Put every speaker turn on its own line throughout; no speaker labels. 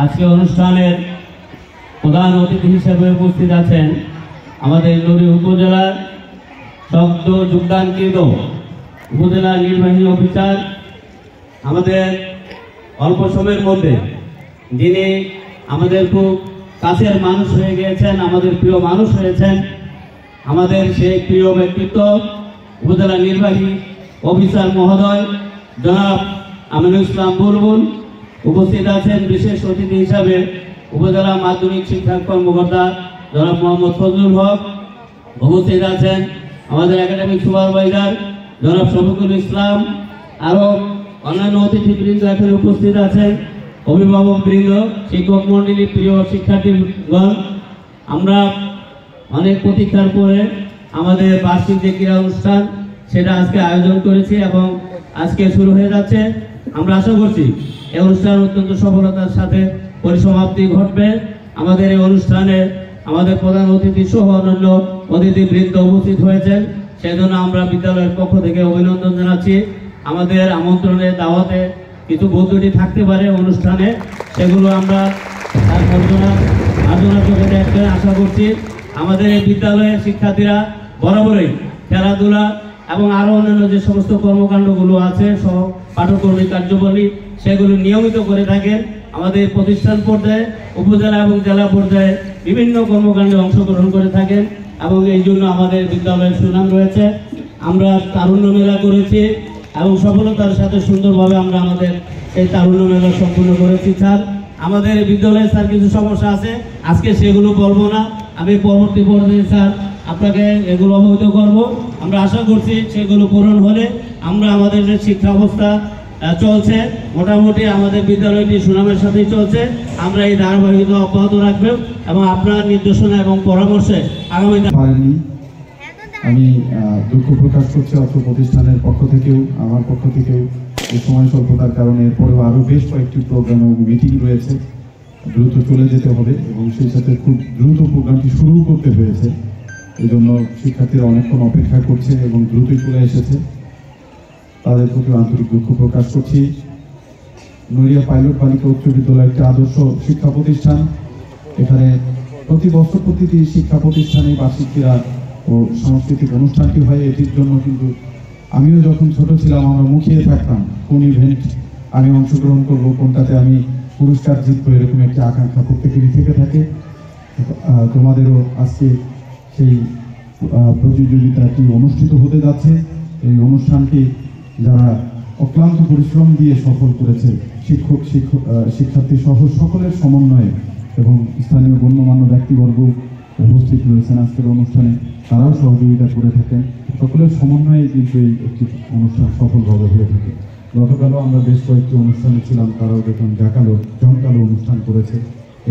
আজকে অনুষ্ঠানের প্রধান অতিথি হিসেবে উপস্থিত আছেন আমাদের নড়ি উপজেলার শব্দ যোগদানকৃত উপজেলা নির্বাহী অফিসার, আমাদের অল্প সময়ের মধ্যে যিনি আমাদের খুব কাছের মানুষ হয়ে গিয়েছেন, আমাদের প্রিয় মানুষ হয়েছেন, আমাদের সেই প্রিয় ব্যক্তিত্ব উপজেলা নির্বাহী অফিসার মহোদয় জনাব আমিনুল ইসলাম বুলবুল। উপস্থিত আছেন বিশেষ অতিথি হিসাবে উপজেলা মাধ্যমিক শিক্ষা কর্মকর্তা জনাব মোহাম্মদ ফজলুল হক। উপস্থিত আছেন আমাদের একাডেমিক সুপারভাইজার জনাব শফিকুল ইসলাম। আরও অন্যান্য অতিথিবৃন্দ এখানে উপস্থিত আছেন, অভিভাবকবৃন্দ, শিক্ষক মন্ডলী, প্রিয় শিক্ষার্থীগণ। আমরা অনেক প্রতীক্ষার পরে আমাদের বার্ষিক যে ক্রীড়া অনুষ্ঠান সেটা আজকে আয়োজন করেছি এবং আজকে শুরু হয়ে যাচ্ছে। আমরা আশা করছি এই অনুষ্ঠান অত্যন্ত সফলতার সাথে পরিসমাপ্তি ঘটবে। আমাদের এই অনুষ্ঠানে আমাদের প্রধান অতিথি সহ অন্যান্য অতিথিবৃন্দ উপস্থিত হয়েছেন, সেজন্য আমরা বিদ্যালয়ের পক্ষ থেকে অভিনন্দন জানাচ্ছি। আমাদের আমন্ত্রণে দাওয়াতে কিছু বন্ধুটি থাকতে পারে অনুষ্ঠানে, সেগুলো আমরা আলোচনা করে দেখতে আশা করছি। আমাদের এই বিদ্যালয়ের শিক্ষার্থীরা বরাবরই খেলাধুলা এবং আরও অন্যান্য যে সমস্ত কর্মকাণ্ডগুলো আছে সহ পাঠ্যক্রমিক কার্যাবলী সেগুলো নিয়মিত করে থাকেন। আমাদের প্রতিষ্ঠান পর্যায়ে, উপজেলা এবং জেলা পর্যায়ে বিভিন্ন কর্মকাণ্ডে অংশগ্রহণ করে থাকেন এবং এই জন্য আমাদের বিদ্যালয়ের সুনাম রয়েছে। আমরা তারুণ্য মেলা করেছি এবং সফলতার সাথে সুন্দরভাবে আমরা আমাদের এই তারুণ্য মেলা সম্পূর্ণ করেছি। স্যার, আমাদের বিদ্যালয়ে স্যার কিছু সমস্যা আছে, আজকে সেগুলো বলবো না, আমি পরবর্তী পর্যায়ে স্যার আপনাকে এগুলো অবহিত করব। আমরা আশা করছি সেগুলো পূরণ হলে আমরা আমাদের যে শিক্ষা অবস্থা চলছে মোটামুটি আমাদের বিদ্যালয়টি সুনামের সাথেই চলছে, আমরা এই ধারাবাহিকতা অব্যাহত রাখবেন এবং আপনার নির্দেশনা এবং পরামর্শে আগামীতে
আমি দুঃখ প্রকাশ করছি অত্র প্রতিষ্ঠানের পক্ষ থেকেও আমার পক্ষ থেকেও এই সময় স্বল্পতার কারণে এরপরেও আরও বেশ কয়েকটি প্রোগ্রাম এবং মিটিং রয়েছে। দ্রুত চলে যেতে হবে এবং সেই সাথে খুব দ্রুত প্রোগ্রামটি শুরু করতে হয়েছে। এই জন্য শিক্ষার্থীরা অনেকক্ষণ অপেক্ষা করছে এবং দ্রুতই চলে এসেছে। তাদের প্রতি আন্তরিক দুঃখ প্রকাশ করছি। নড়িয়া পাইলট বালিকা উচ্চ বিদ্যালয় একটি আদর্শ শিক্ষা প্রতিষ্ঠান। এখানে প্রতি বছর প্রতিটি শিক্ষা প্রতিষ্ঠানে বার্ষিক ক্রীড়া ও সাংস্কৃতিক অনুষ্ঠানটি হয়। এটির জন্য কিন্তু আমিও যখন ছোট ছিলাম আমরা মুখিয়ে থাকতাম কোন ইভেন্ট আমি অংশগ্রহণ করব, কোনটাতে আমি পুরস্কার জিতবো, এরকম একটি আকাঙ্ক্ষা প্রত্যেকেরই থেকে থাকে। তোমাদেরও আজকে সেই প্রতিযোগিতাটি অনুষ্ঠিত হতে যাচ্ছে। এই অনুষ্ঠানটি যারা অক্লান্ত পরিশ্রম দিয়ে সফল করেছে, শিক্ষার্থী সহ সকলের সমন্বয়ে এবং স্থানীয় গণ্যমান্য ব্যক্তিবর্গ উপস্থিত রয়েছেন আজকের অনুষ্ঠানে, তারাও সহযোগিতা করে থাকেন। সকলের সমন্বয়ে কিন্তু এই একটি অনুষ্ঠান সফলভাবে হয়ে থাকে। গতকালও আমরা বেশ কয়েকটি অনুষ্ঠানে ছিলাম, তারাও দেখুন জমকালো অনুষ্ঠান করেছে।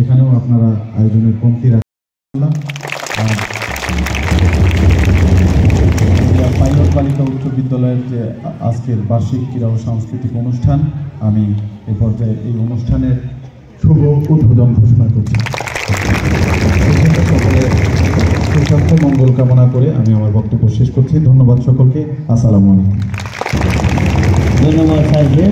এখানেও আপনারা আয়োজনের কমতি রাখলাম। পাইলট বালিকা উচ্চ বিদ্যালয়ের যে আজকের বার্ষিক ক্রীড়া ও সাংস্কৃতিক অনুষ্ঠান, আমি এ পর্যায়ে এই অনুষ্ঠানের শুভ উদ্বোধন ঘোষণা করছি। সকলের সুস্বাস্থ্য মঙ্গল কামনা করে আমি আমার বক্তব্য শেষ করছি। ধন্যবাদ সকলকে। আসসালামু আলাইকুম।
ধন্যবাদ স্যারকে।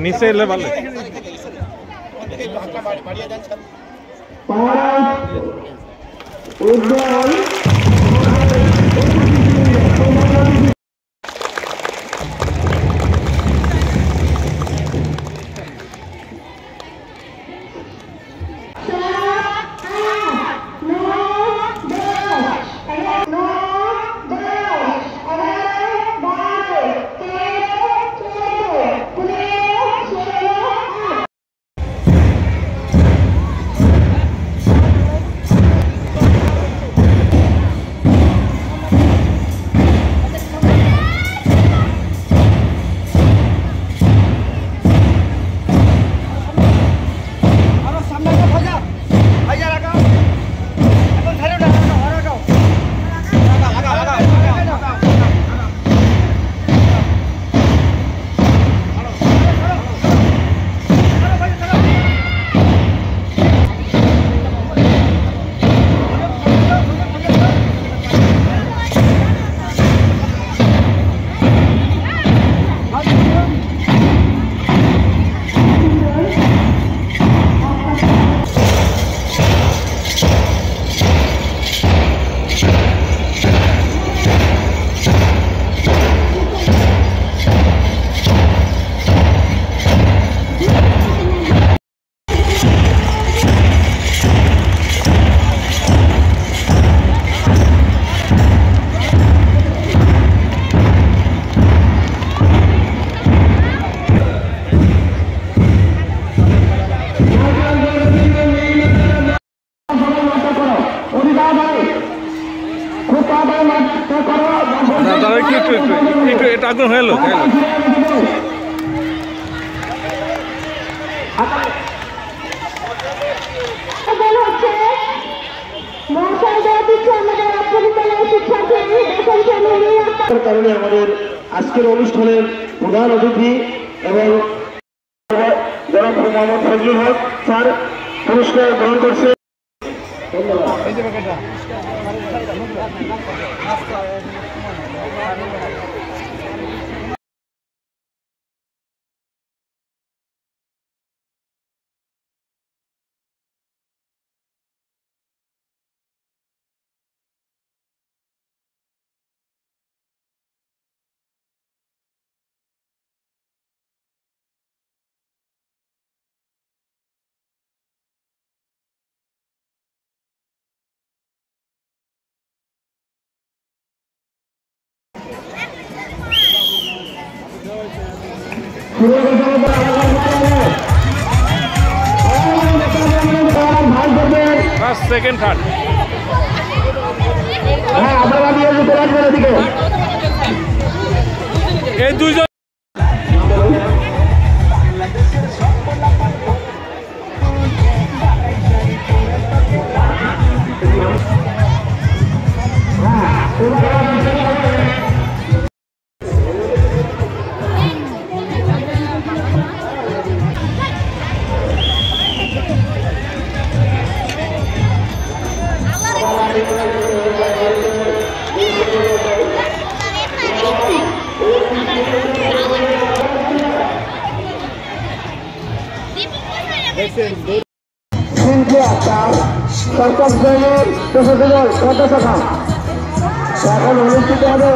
নিচে এলে ভালো। এটা আগুন হয়ে এলো।
কারণে আমাদের আজকের অনুষ্ঠানের প্রধান অতিথি এবং জনাব মোহাম্মদ ফজলুল হক স্যার পুরস্কার গ্রহণ করছে।
সেকেন্ড থার্ড এই দুইজন
সপ্তম শ্রেণীর প্রশাসক সদস্য এখন অনুষ্ঠিত হবে